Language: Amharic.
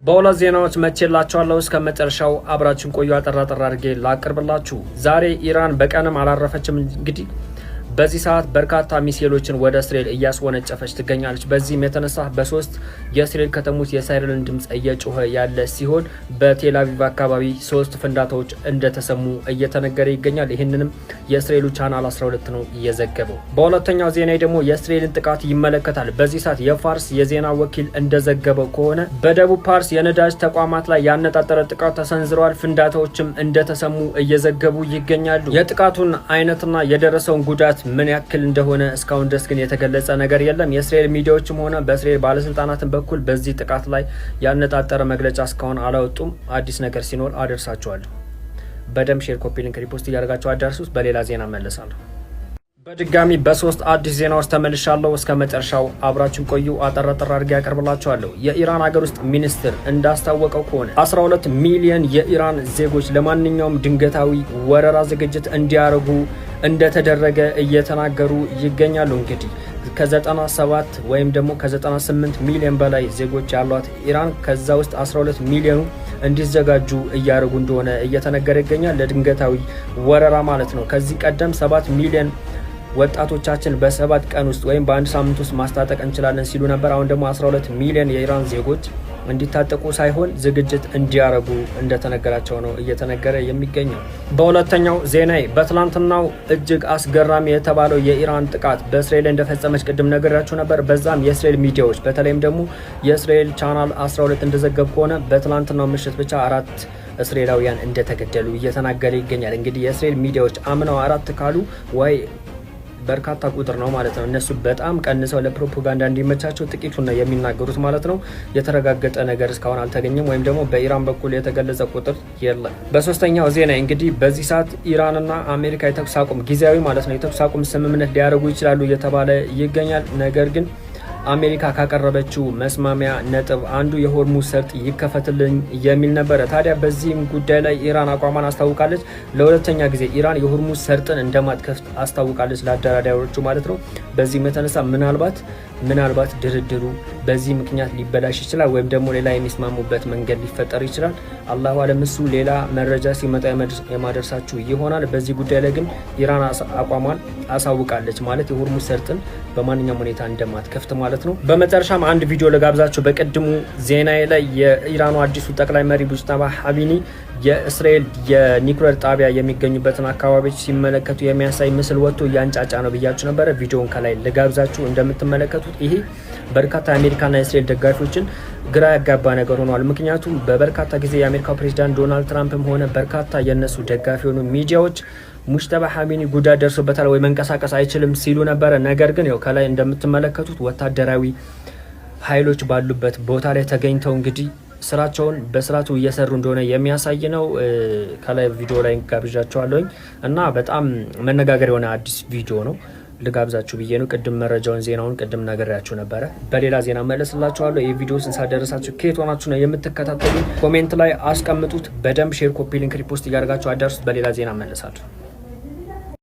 በሁለት ዜናዎች መቼላችኋለሁ እስከ መጨረሻው አብራችሁን ቆዩ። አጠራጠራ አድርጌ ላቅርብላችሁ። ዛሬ ኢራን በቀንም አላረፈችም። እንግዲህ በዚህ ሰዓት በርካታ ሚሳኤሎችን ወደ እስራኤል እያስወነጨፈች ትገኛለች። በዚህም የተነሳ በሶስት የእስራኤል ከተሞች የሳይረን ድምጽ እየጮኸ ያለ ሲሆን በቴል አቪቭ አካባቢ 3 ፍንዳታዎች እንደተሰሙ እየተነገረ ይገኛል። ይህንንም የእስራኤሉ ቻናል 12 ነው እየዘገበው። በሁለተኛው ዜና ደግሞ የእስራኤልን ጥቃት ይመለከታል። በዚህ ሰዓት የፋርስ የዜና ወኪል እንደዘገበው ከሆነ በደቡብ ፓርስ የነዳጅ ተቋማት ላይ ያነጣጠረ ጥቃት ተሰንዝረዋል። ፍንዳታዎችም እንደተሰሙ እየዘገቡ ይገኛሉ። የጥቃቱን አይነትና የደረሰውን ጉዳት ምን ያክል እንደሆነ እስካሁን ድረስ ግን የተገለጸ ነገር የለም። የእስራኤል ሚዲያዎችም ሆነ በእስራኤል ባለስልጣናትን በኩል በዚህ ጥቃት ላይ ያነጣጠረ መግለጫ እስካሁን አላወጡም። አዲስ ነገር ሲኖር አደርሳችኋለሁ። በደም ሼር፣ ኮፒ ሊንክ፣ ሪፖስት እያደረጋችሁ አዳርሱት። በሌላ ዜና መለሳለሁ። በድጋሚ በሶስት አዲስ ዜናዎች ተመልሻለሁ። እስከ መጨረሻው አብራችን ቆዩ። አጠራጠር አድርጌ ያቀርብላችኋለሁ። የኢራን ሀገር ውስጥ ሚኒስትር እንዳስታወቀው ከሆነ 12 ሚሊዮን የኢራን ዜጎች ለማንኛውም ድንገታዊ ወረራ ዝግጅት እንዲያደርጉ እንደተደረገ እየተናገሩ ይገኛሉ። እንግዲህ ከ97 ወይም ደግሞ ከ98 ሚሊዮን በላይ ዜጎች ያሏት ኢራን ከዛ ውስጥ 12 ሚሊዮኑ እንዲዘጋጁ እያደረጉ እንደሆነ እየተነገረ ይገኛል። ለድንገታዊ ወረራ ማለት ነው። ከዚህ ቀደም 7 ሚሊዮን ወጣቶቻችን በ7 ቀን ውስጥ ወይም በአንድ ሳምንት ውስጥ ማስታጠቅ እንችላለን ሲሉ ነበር። አሁን ደግሞ 12 ሚሊዮን የኢራን ዜጎች እንዲታጠቁ ሳይሆን ዝግጅት እንዲያረጉ እንደተነገራቸው ነው እየተነገረ የሚገኘው። በሁለተኛው ዜና በትላንትናው እጅግ አስገራሚ የተባለው የኢራን ጥቃት በእስራኤል እንደፈጸመች ቅድም ነገራችሁ ነበር። በዛም የእስራኤል ሚዲያዎች በተለይም ደግሞ የእስራኤል ቻናል 12 እንደዘገብ ከሆነ በትላንትናው ምሽት ብቻ 4 እስራኤላውያን እንደተገደሉ እየተናገረ ይገኛል። እንግዲህ የእስራኤል ሚዲያዎች አምነው 4 ካሉ ወይ በርካታ ቁጥር ነው ማለት ነው። እነሱ በጣም ቀንሰው ለፕሮፓጋንዳ እንዲመቻቸው ጥቂቱን ነው የሚናገሩት ማለት ነው። የተረጋገጠ ነገር እስካሁን አልተገኘም፣ ወይም ደግሞ በኢራን በኩል የተገለጸ ቁጥር የለም። በሶስተኛው ዜና እንግዲህ በዚህ ሰዓት ኢራንና አሜሪካ የተኩስ አቁም ጊዜያዊ ማለት ነው የተኩስ አቁም ስምምነት ሊያደርጉ ይችላሉ እየተባለ ይገኛል። ነገር ግን አሜሪካ ካቀረበችው መስማሚያ ነጥብ አንዱ የሆርሙዝ ሰርጥ ይከፈትልኝ የሚል ነበረ። ታዲያ በዚህም ጉዳይ ላይ ኢራን አቋሟን አስታውቃለች። ለሁለተኛ ጊዜ ኢራን የሆርሙዝ ሰርጥን እንደማትከፍት አስታውቃለች ለአደራዳሪዎቹ ማለት ነው። በዚህም የተነሳ ምናልባት ድርድሩ በዚህ ምክንያት ሊበላሽ ይችላል፣ ወይም ደግሞ ሌላ የሚስማሙበት መንገድ ሊፈጠር ይችላል። አላሁ አለም። እሱ ሌላ መረጃ ሲመጣ የማደርሳችሁ ይሆናል። በዚህ ጉዳይ ላይ ግን ኢራን አቋሟን አሳውቃለች ማለት የሆርሙዝ ሰርጥን በማንኛውም ሁኔታ እንደማትከፍት ማለት ነው። በመጨረሻም አንድ ቪዲዮ ለጋብዛችሁ። በቅድሙ ዜና ላይ የኢራኑ አዲሱ ጠቅላይ መሪ ሙጅተባ ኻሜኒ የእስራኤል የኒውክሌር ጣቢያ የሚገኙበትን አካባቢዎች ሲመለከቱ የሚያሳይ ምስል ወጥቶ እያንጫጫ ነው ብያችሁ ነበረ። ቪዲዮውን ከላይ ለጋብዛችሁ። እንደምትመለከቱት ይሄ በርካታ የአሜሪካና የእስራኤል ደጋፊዎችን ግራ ያጋባ ነገር ሆኗል። ምክንያቱም በበርካታ ጊዜ የአሜሪካው ፕሬዚዳንት ዶናልድ ትራምፕም ሆነ በርካታ የነሱ ደጋፊ የሆኑ ሚዲያዎች ሙጅተባ ኻሜኒ ጉዳት ደርሶበታል ወይ መንቀሳቀስ አይችልም ሲሉ ነበረ። ነገር ግን ያው ከላይ እንደምትመለከቱት ወታደራዊ ኃይሎች ባሉበት ቦታ ላይ ተገኝተው እንግዲህ ስራቸውን በስርዓቱ እየሰሩ እንደሆነ የሚያሳይ ነው። ከላይ ቪዲዮ ላይ ጋብዣቸዋለሁኝ እና በጣም መነጋገር የሆነ አዲስ ቪዲዮ ነው። ልጋብዛችሁ ብዬ ነው። ቅድም ዜናውን ቅድም ነገራችሁ ነበረ። በሌላ ዜና መለስላችኋለሁ። ይህ ቪዲዮ ስንሳደረሳችሁ ከየት ሆናችሁ ነው የምትከታተሉ? ኮሜንት ላይ አስቀምጡት። በደንብ ሼር፣ ኮፒ ሊንክ፣ ሪፖስት እያደረጋችሁ አዳርሱት። በሌላ ዜና መለሳለሁ።